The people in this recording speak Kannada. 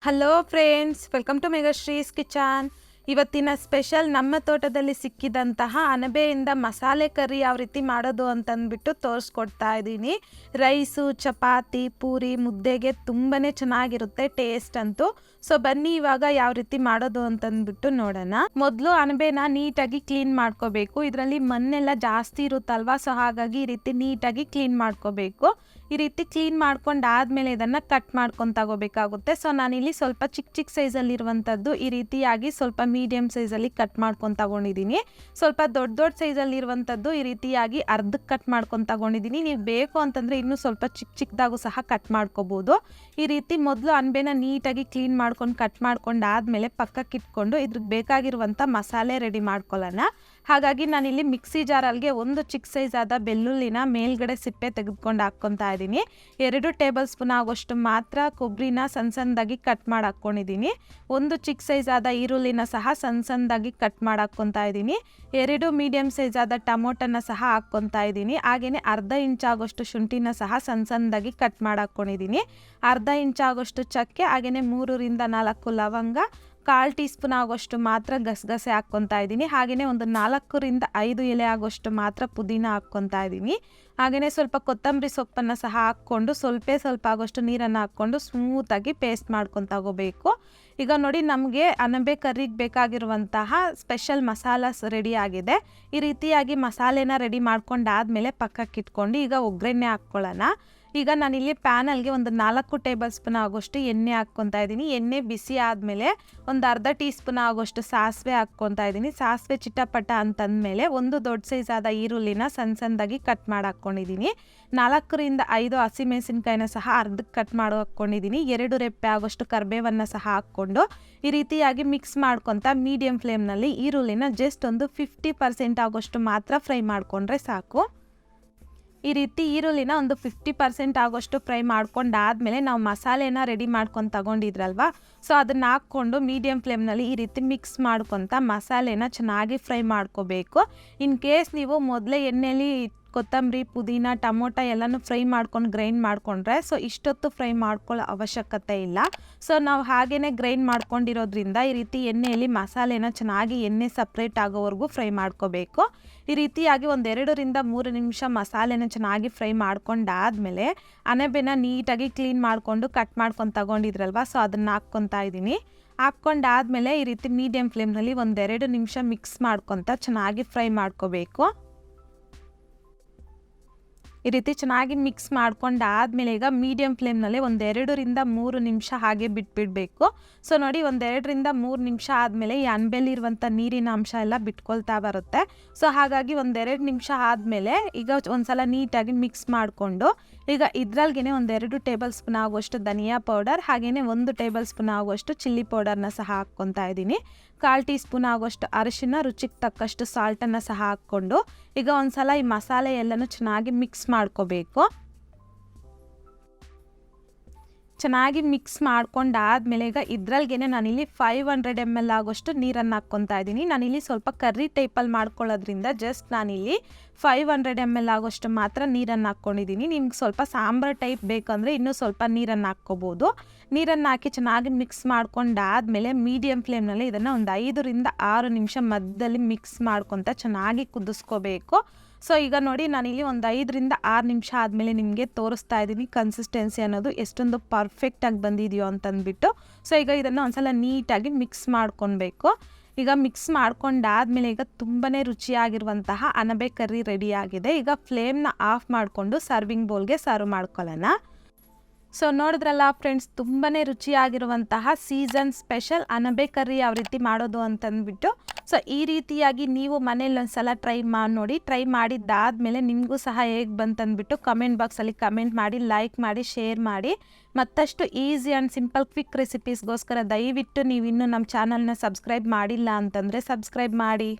Hello friends, welcome to Megashree's kitchen. ಇವತ್ತಿನ ಸ್ಪೆಷಲ್ ನಮ್ಮ ತೋಟದಲ್ಲಿ ಸಿಕ್ಕಿದಂತಹ ಅಣಬೆಯಿಂದ ಮಸಾಲೆ ಕರಿ ಯಾವ ರೀತಿ ಮಾಡೋದು ಅಂತಂದ್ಬಿಟ್ಟು ತೋರಿಸ್ಕೊಡ್ತಾ ಇದ್ದೀನಿ. ರೈಸು, ಚಪಾತಿ, ಪೂರಿ, ಮುದ್ದೆಗೆ ತುಂಬಾ ಚೆನ್ನಾಗಿರುತ್ತೆ ಟೇಸ್ಟ್ ಅಂತೂ. ಸೊ ಬನ್ನಿ ಇವಾಗ ಯಾವ ರೀತಿ ಮಾಡೋದು ಅಂತಂದ್ಬಿಟ್ಟು ನೋಡೋಣ. ಮೊದಲು ಅಣಬೆನ ನೀಟಾಗಿ ಕ್ಲೀನ್ ಮಾಡ್ಕೋಬೇಕು. ಇದರಲ್ಲಿ ಮಣ್ಣೆಲ್ಲ ಜಾಸ್ತಿ ಇರುತ್ತಲ್ವಾ, ಸೊ ಹಾಗಾಗಿ ಈ ರೀತಿ ನೀಟಾಗಿ ಕ್ಲೀನ್ ಮಾಡ್ಕೋಬೇಕು. ಈ ರೀತಿ ಕ್ಲೀನ್ ಮಾಡ್ಕೊಂಡಾದ್ಮೇಲೆ ಇದನ್ನು ಕಟ್ ಮಾಡ್ಕೊಂಡು ತಗೋಬೇಕಾಗುತ್ತೆ. ಸೊ ನಾನಿಲ್ಲಿ ಸ್ವಲ್ಪ ಚಿಕ್ಕ ಚಿಕ್ಕ ಸೈಜಲ್ಲಿರುವಂಥದ್ದು ಈ ರೀತಿಯಾಗಿ ಸ್ವಲ್ಪ ಮೀಡಿಯಮ್ ಸೈಜಲ್ಲಿ ಕಟ್ ಮಾಡ್ಕೊಂಡು ತಗೊಂಡಿದ್ದೀನಿ. ಸ್ವಲ್ಪ ದೊಡ್ಡ ದೊಡ್ಡ ಸೈಜಲ್ಲಿರುವಂಥದ್ದು ಈ ರೀತಿಯಾಗಿ ಅರ್ಧಕ್ಕೆ ಕಟ್ ಮಾಡ್ಕೊಂಡು ತಗೊಂಡಿದ್ದೀನಿ. ನೀವು ಬೇಕು ಅಂತಂದರೆ ಇನ್ನೂ ಸ್ವಲ್ಪ ಚಿಕ್ಕ ಚಿಕ್ಕದಾಗೂ ಸಹ ಕಟ್ ಮಾಡ್ಕೋಬೋದು. ಈ ರೀತಿ ಮೊದಲು ಅಣಬೆನ ನೀಟಾಗಿ ಕ್ಲೀನ್ ಮಾಡ್ಕೊಂಡು ಕಟ್ ಮಾಡ್ಕೊಂಡಾದ್ಮೇಲೆ ಪಕ್ಕಕ್ಕೆ ಇಟ್ಕೊಂಡು ಇದ್ರಿಗೆ ಬೇಕಾಗಿರುವಂಥ ಮಸಾಲೆ ರೆಡಿ ಮಾಡ್ಕೊಳ್ಳೋಣ. ಹಾಗಾಗಿ ನಾನಿಲ್ಲಿ ಮಿಕ್ಸಿ ಜಾರಲ್ಲಿಗೆ ಒಂದು ಚಿಕ್ಕ ಸೈಜ್ ಆದ ಬೆಳ್ಳುಳ್ಳಿನ ಮೇಲ್ಗಡೆ ಸಿಪ್ಪೆ ತೆಗೆದುಕೊಂಡು ಹಾಕ್ಕೊತಾ ಇದ್ದೀನಿ. 2 ಟೇಬಲ್ ಸ್ಪೂನ್ ಆಗೋಷ್ಟು ಮಾತ್ರ ಕೊಬ್ಬರಿನ ಸಣ್ಣ ಸಣ್ಣದಾಗಿ ಕಟ್ ಮಾಡಿ ಹಾಕ್ಕೊಂಡಿದ್ದೀನಿ. ಒಂದು ಚಿಕ್ಕ ಸೈಜ್ ಆದ ಈರುಳ್ಳಿನ ಸಹ ಸಣ್ಣ ಸಣ್ಣದಾಗಿ ಕಟ್ ಮಾಡಿ ಹಾಕ್ಕೊತಾ ಇದ್ದೀನಿ. 2 ಮೀಡಿಯಮ್ ಸೈಜ್ ಆದ ಟೊಮೊಟೊನ ಸಹ ಹಾಕ್ಕೊತಾ ಇದ್ದೀನಿ. ಹಾಗೆಯೇ ಅರ್ಧ ಇಂಚ್ ಆಗೋಷ್ಟು ಶುಂಠಿನ ಸಹ ಸಣ್ಣ ಸಣ್ಣದಾಗಿ ಕಟ್ ಮಾಡಿ ಹಾಕ್ಕೊಂಡಿದ್ದೀನಿ. ಅರ್ಧ ಇಂಚ್ ಆಗೋಷ್ಟು ಚಕ್ಕೆ, ಹಾಗೆಯೇ 3 ರಿಂದ 4 ಲವಂಗ, 1/4 ಟೀ ಸ್ಪೂನ್ ಆಗೋಷ್ಟು ಮಾತ್ರ ಗಸಗಸೆ ಹಾಕ್ಕೊತಾ ಇದ್ದೀನಿ. ಹಾಗೆಯೇ ಒಂದು 4 ರಿಂದ 5 ಎಲೆ ಆಗೋಷ್ಟು ಮಾತ್ರ ಪುದೀನ ಹಾಕ್ಕೊತಾ ಇದ್ದೀನಿ. ಹಾಗೆಯೇ ಸ್ವಲ್ಪ ಕೊತ್ತಂಬರಿ ಸೊಪ್ಪನ್ನು ಸಹ ಹಾಕ್ಕೊಂಡು ಸ್ವಲ್ಪ ಆಗೋಷ್ಟು ನೀರನ್ನು ಹಾಕ್ಕೊಂಡು ಸ್ಮೂತಾಗಿ ಪೇಸ್ಟ್ ಮಾಡ್ಕೊಂಡು ತಗೋಬೇಕು. ಈಗ ನೋಡಿ, ನಮಗೆ ಅಣಬೆ ಕರಿಗೆ ಬೇಕಾಗಿರುವಂತಹ ಸ್ಪೆಷಲ್ ಮಸಾಲ ರೆಡಿ ಆಗಿದೆ. ಈ ರೀತಿಯಾಗಿ ಮಸಾಲೆನ ರೆಡಿ ಮಾಡ್ಕೊಂಡಾದ್ಮೇಲೆ ಪಕ್ಕಕ್ಕೆ ಇಟ್ಕೊಂಡು ಈಗ ಒಗ್ಗರಣೆ ಹಾಕ್ಕೊಳ್ಳೋಣ. ಈಗ ನಾನಿಲ್ಲಿ ಪ್ಯಾನಲ್ಗೆ ಒಂದು 4 ಟೇಬಲ್ ಸ್ಪೂನ್ ಆಗೋಷ್ಟು ಎಣ್ಣೆ ಹಾಕ್ಕೊತಾ ಇದ್ದೀನಿ. ಎಣ್ಣೆ ಬಿಸಿ ಆದಮೇಲೆ ಒಂದು ಅರ್ಧ ಟೀ ಸ್ಪೂನ್ ಆಗೋಷ್ಟು ಸಾಸಿವೆ ಹಾಕ್ಕೊತಾ ಇದ್ದೀನಿ. ಸಾಸಿವೆ ಚಿಟಪಟ ಅಂತಂದಮೇಲೆ ಒಂದು ದೊಡ್ಡ ಸೈಜ್ ಆದ ಈರುಳ್ಳಿನ ಸಣ್ಣ ಸಣ್ಣದಾಗಿ ಕಟ್ ಮಾಡಿ ಹಾಕ್ಕೊಂಡಿದ್ದೀನಿ. 4 ರಿಂದ 5 ಹಸಿಮೆಣಸಿನ್ಕಾಯಿನ ಸಹ ಅರ್ಧಕ್ಕೆ ಕಟ್ ಮಾಡಿ ಹಾಕ್ಕೊಂಡಿದ್ದೀನಿ. 2 ರೆಪ್ಪೆ ಆಗೋಷ್ಟು ಕರಿಬೇವನ್ನು ಸಹ ಹಾಕ್ಕೊಂಡು ಈ ರೀತಿಯಾಗಿ ಮಿಕ್ಸ್ ಮಾಡ್ಕೊತಾ ಮೀಡಿಯಂ ಫ್ಲೇಮ್ನಲ್ಲಿ ಈರುಳ್ಳಿನ ಜಸ್ಟ್ ಒಂದು 50% ಆಗೋಷ್ಟು ಮಾತ್ರ ಫ್ರೈ ಮಾಡಿಕೊಂಡ್ರೆ ಸಾಕು. ಈ ರೀತಿ ಈರುಳ್ಳಿನ ಒಂದು 50% ಆಗೋಷ್ಟು ಫ್ರೈ ಮಾಡ್ಕೊಂಡಾದ್ಮೇಲೆ ನಾವು ಮಸಾಲೆನ ರೆಡಿ ಮಾಡ್ಕೊಂಡು ತಗೊಂಡಿದ್ರಲ್ವ, ಸೊ ಅದನ್ನ ಹಾಕ್ಕೊಂಡು ಮೀಡಿಯಂ ಫ್ಲೇಮ್ನಲ್ಲಿ ಈ ರೀತಿ ಮಿಕ್ಸ್ ಮಾಡ್ಕೊತ ಮಸಾಲೆನ ಚೆನ್ನಾಗಿ ಫ್ರೈ ಮಾಡ್ಕೋಬೇಕು. ಇನ್ ಕೇಸ್ ನೀವು ಮೊದಲೇ ಎಣ್ಣೆಯಲ್ಲಿ ಕೊತ್ತಂಬರಿ, ಪುದೀನ, ಟೊಮೊಟೊ ಎಲ್ಲನೂ ಫ್ರೈ ಮಾಡ್ಕೊಂಡು ಗ್ರೈಂಡ್ ಮಾಡಿಕೊಂಡ್ರೆ ಸೊ ಇಷ್ಟೊತ್ತು ಫ್ರೈ ಮಾಡ್ಕೊಳ್ಳೋ ಅವಶ್ಯಕತೆ ಇಲ್ಲ. ಸೊ ನಾವು ಹಾಗೇ ಗ್ರೈಂಡ್ ಮಾಡ್ಕೊಂಡಿರೋದ್ರಿಂದ ಈ ರೀತಿ ಎಣ್ಣೆಯಲ್ಲಿ ಮಸಾಲೆನ ಚೆನ್ನಾಗಿ ಎಣ್ಣೆ ಸಪ್ರೇಟ್ ಆಗೋವರೆಗೂ ಫ್ರೈ ಮಾಡ್ಕೋಬೇಕು. ಈ ರೀತಿಯಾಗಿ ಒಂದು 2 ರಿಂದ 3 ನಿಮಿಷ ಮಸಾಲೆನ ಚೆನ್ನಾಗಿ ಫ್ರೈ ಮಾಡ್ಕೊಂಡಾದ್ಮೇಲೆ ಅಣಬೆನ ನೀಟಾಗಿ ಕ್ಲೀನ್ ಮಾಡಿಕೊಂಡು ಕಟ್ ಮಾಡ್ಕೊಂಡು ತಗೊಂಡಿದ್ರಲ್ವ, ಸೊ ಅದನ್ನು ಹಾಕ್ಕೊತಾ ಇದ್ದೀನಿ. ಹಾಕ್ಕೊಂಡಾದ್ಮೇಲೆ ಈ ರೀತಿ ಮೀಡಿಯಂ ಫ್ಲೇಮ್ನಲ್ಲಿ ಒಂದು 2 ನಿಮಿಷ ಮಿಕ್ಸ್ ಮಾಡ್ಕೊತ ಚೆನ್ನಾಗಿ ಫ್ರೈ ಮಾಡ್ಕೋಬೇಕು. ಈ ರೀತಿ ಚೆನ್ನಾಗಿ ಮಿಕ್ಸ್ ಮಾಡ್ಕೊಂಡಾದ್ಮೇಲೆ ಈಗ ಮೀಡಿಯಂ ಫ್ಲೇಮ್ನಲ್ಲಿ ಒಂದು 2 ರಿಂದ 3 ನಿಮಿಷ ಹಾಗೆ ಬಿಟ್ಬಿಡಬೇಕು. ಸೊ ನೋಡಿ, ಒಂದು 2 ರಿಂದ 3 ನಿಮಿಷ ಆದಮೇಲೆ ಈ ಅಣಬೆಲಿರುವಂಥ ನೀರಿನ ಅಂಶ ಎಲ್ಲ ಬಿಟ್ಕೊಳ್ತಾ ಬರುತ್ತೆ. ಸೊ ಹಾಗಾಗಿ ಒಂದು 2 ನಿಮಿಷ ಆದಮೇಲೆ ಈಗ ಒಂದ್ಸಲ ನೀಟಾಗಿ ಮಿಕ್ಸ್ ಮಾಡಿಕೊಂಡು ಈಗ ಇದ್ರಲ್ಗೆ ಒಂದು 2 ಟೇಬಲ್ ಸ್ಪೂನ್ ಆಗುವಷ್ಟು ಧನಿಯಾ ಪೌಡರ್, ಹಾಗೆಯೇ 1 ಟೇಬಲ್ ಸ್ಪೂನ್ ಆಗುವಷ್ಟು ಚಿಲ್ಲಿ ಪೌಡರ್ನ ಸಹ ಹಾಕ್ಕೊತಾ ಇದ್ದೀನಿ. 1/4 ಟೀ ಸ್ಪೂನ್ ಆಗುವಷ್ಟು ಅರಿಶಿನ, ರುಚಿಗೆ ತಕ್ಕಷ್ಟು ಸಾಲ್ಟನ್ನು ಸಹ ಹಾಕ್ಕೊಂಡು ಈಗ ಒಂದ್ಸಲ ಈ ಮಸಾಲೆ ಎಲ್ಲನೂ ಚೆನ್ನಾಗಿ ಮಿಕ್ಸ್ ಮಾಡ್ಕೋಬೇಕು. ಚೆನ್ನಾಗಿ ಮಿಕ್ಸ್ ಮಾಡ್ಕೊಂಡಾದ್ಮೇಲೆ ಈಗ ಇದ್ರಲ್ಗೆ ನಾನಿಲ್ಲಿ 500 ml ಆಗೋಷ್ಟು ನೀರನ್ನು ಹಾಕ್ಕೊತಾ ಇದ್ದೀನಿ. ನಾನಿಲ್ಲಿ ಸ್ವಲ್ಪ ಕರ್ರಿ ಟೈಪಲ್ಲಿ ಮಾಡ್ಕೊಳ್ಳೋದ್ರಿಂದ ಜಸ್ಟ್ ನಾನಿಲ್ಲಿ 500 ml ಆಗೋಷ್ಟು ಮಾತ್ರ ನೀರನ್ನು ಹಾಕ್ಕೊಂಡಿದ್ದೀನಿ. ನಿಮ್ಗೆ ಸ್ವಲ್ಪ ಸಾಂಬಾರು ಟೈಪ್ ಬೇಕಂದರೆ ಇನ್ನೂ ಸ್ವಲ್ಪ ನೀರನ್ನು ಹಾಕ್ಕೋಬೋದು. ನೀರನ್ನು ಹಾಕಿ ಚೆನ್ನಾಗಿ ಮಿಕ್ಸ್ ಮಾಡ್ಕೊಂಡಾದ್ಮೇಲೆ ಮೀಡಿಯಂ ಫ್ಲೇಮ್ನಲ್ಲಿ ಇದನ್ನು ಒಂದು 5 ರಿಂದ 6 ನಿಮಿಷ ಮಧ್ಯದಲ್ಲಿ ಮಿಕ್ಸ್ ಮಾಡ್ಕೊತ ಚೆನ್ನಾಗಿ ಕುದಿಸ್ಕೋಬೇಕು. ಸೊ ಈಗ ನೋಡಿ, ನಾನಿಲ್ಲಿ ಒಂದು 5 ರಿಂದ 6 ನಿಮಿಷ ಆದಮೇಲೆ ನಿಮಗೆ ತೋರಿಸ್ತಾ ಇದ್ದೀನಿ ಕನ್ಸಿಸ್ಟೆನ್ಸಿ ಅನ್ನೋದು ಎಷ್ಟೊಂದು ಪರ್ಫೆಕ್ಟಾಗಿ ಬಂದಿದೆಯೋ ಅಂತಂದ್ಬಿಟ್ಟು. ಸೊ ಈಗ ಇದನ್ನು ಒಂದ್ಸಲ ನೀಟಾಗಿ ಮಿಕ್ಸ್ ಮಾಡ್ಕೊಬೇಕು. ಈಗ ಮಿಕ್ಸ್ ಮಾಡ್ಕೊಂಡಾದ್ಮೇಲೆ ಈಗ ತುಂಬಾ ರುಚಿಯಾಗಿರುವಂತಹ ಅಣಬೆ ಕರಿ ರೆಡಿಯಾಗಿದೆ. ಈಗ ಫ್ಲೇಮ್ನ ಆಫ್ ಮಾಡಿಕೊಂಡು ಸರ್ವಿಂಗ್ ಬೌಲ್ಗೆ ಸರ್ವ್ ಮಾಡ್ಕೊಳ್ಳೋಣ. ಸೊ ನೋಡಿದ್ರಲ್ಲ ಫ್ರೆಂಡ್ಸ್, ತುಂಬಾ ರುಚಿಯಾಗಿರುವಂತಹ ಸೀಸನ್ ಸ್ಪೆಷಲ್ ಅಣಬೆ ಕರಿ ಯಾವ ರೀತಿ ಮಾಡೋದು ಅಂತಂದ್ಬಿಟ್ಟು. ಸೊ ಈ ರೀತಿಯಾಗಿ ನೀವು ಮನೇಲಿ ಒಂದ್ಸಲ ಟ್ರೈ ಮಾಡಿ ನೋಡಿ. ಟ್ರೈ ಮಾಡಿದ್ದಾದಮೇಲೆ ನಿಮಗೂ ಸಹ ಹೇಗೆ ಬಂತಂದ್ಬಿಟ್ಟು ಕಮೆಂಟ್ ಬಾಕ್ಸಲ್ಲಿ ಕಮೆಂಟ್ ಮಾಡಿ, ಲೈಕ್ ಮಾಡಿ, ಶೇರ್ ಮಾಡಿ. ಮತ್ತಷ್ಟು ಈಸಿ ಆ್ಯಂಡ್ ಸಿಂಪಲ್ ಕ್ವಿಕ್ ರೆಸಿಪೀಸ್ಗೋಸ್ಕರ ದಯವಿಟ್ಟು ನೀವು ಇನ್ನೂ ನಮ್ಮ ಚಾನಲ್ನ ಸಬ್ಸ್ಕ್ರೈಬ್ ಮಾಡಿಲ್ಲ ಅಂತಂದರೆ ಸಬ್ಸ್ಕ್ರೈಬ್ ಮಾಡಿ.